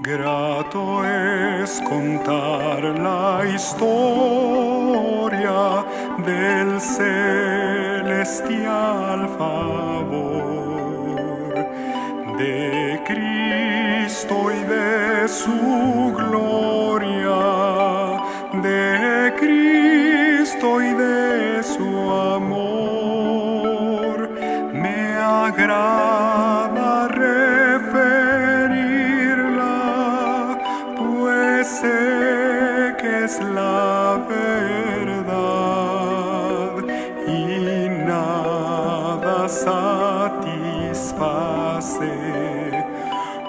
Grato es contar la historia del celestial favor de Cristo y de su gloria, de Cristo y de su amor. Me agrada sé que es la verdad y nada satisface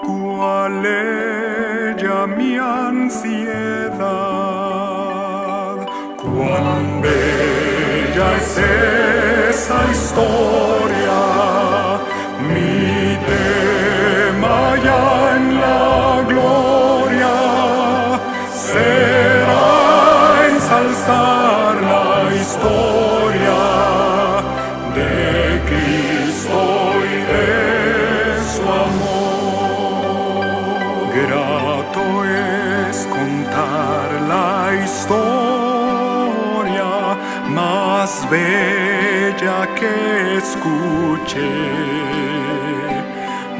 cual ella mi ansiedad. Cuán bella es esa historia, mi tema ya en la gloria será ensalzar la historia de Cristo y de su amor. Grato es contar la historia más bella que escuché,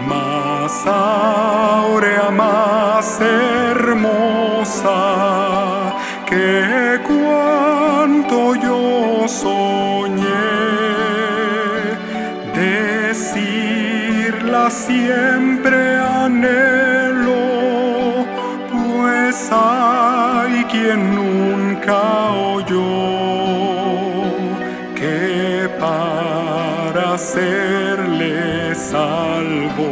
más áurea, más hermosa que cuanto yo soñé. Decirla siempre anhelo, pues hay quien nunca oyó que para serle salvo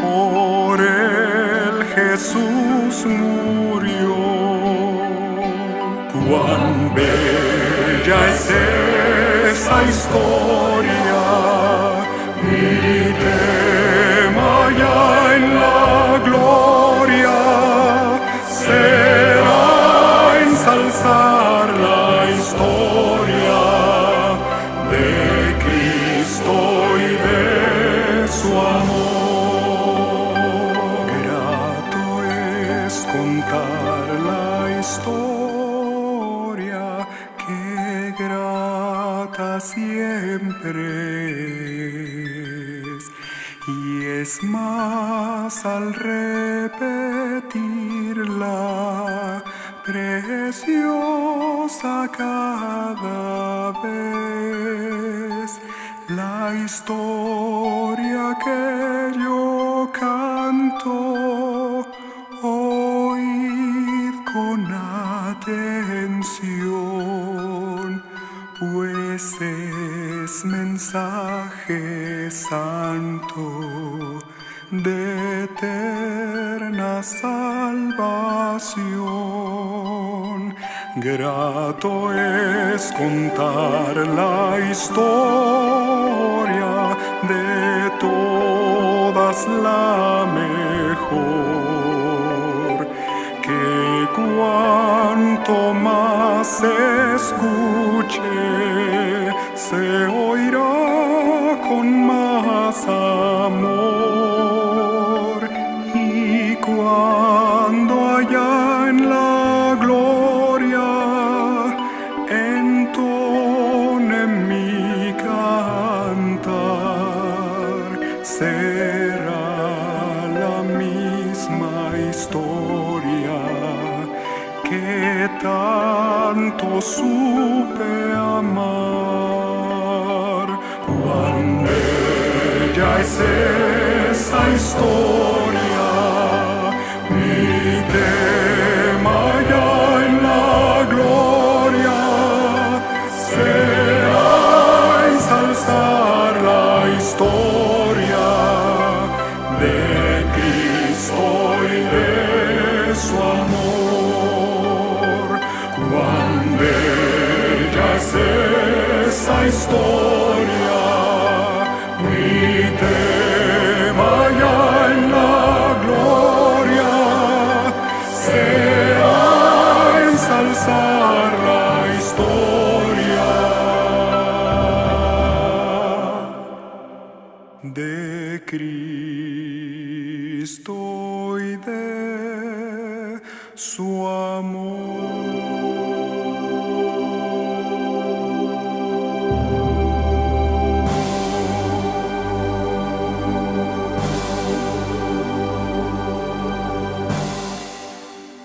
por él Jesús murió. Cuán bella es esa historia, mi tema ya en la gloria será ensalzar la historia de Cristo y de su amor. Grato es contar la historia, que grata siempre es, y es más al repetirla, preciosa cada vez. La historia que yo canto, oíd con atención, pues es mensaje santo de eterna salvación. Grato es contar la historia de todas la mejor, que cuanto más se escuche, se oirá con más amor. Y cuando allá en la gloria entone mi cantar, será la misma historia que tanto supe amar. Cuán bella es esa historia, mi tema ya en la gloria será ensalzar la historia de Cristo y de su amor. Cuán bella es esa historia, mi tema ya en la gloria será ensalzar la historia de Cristo.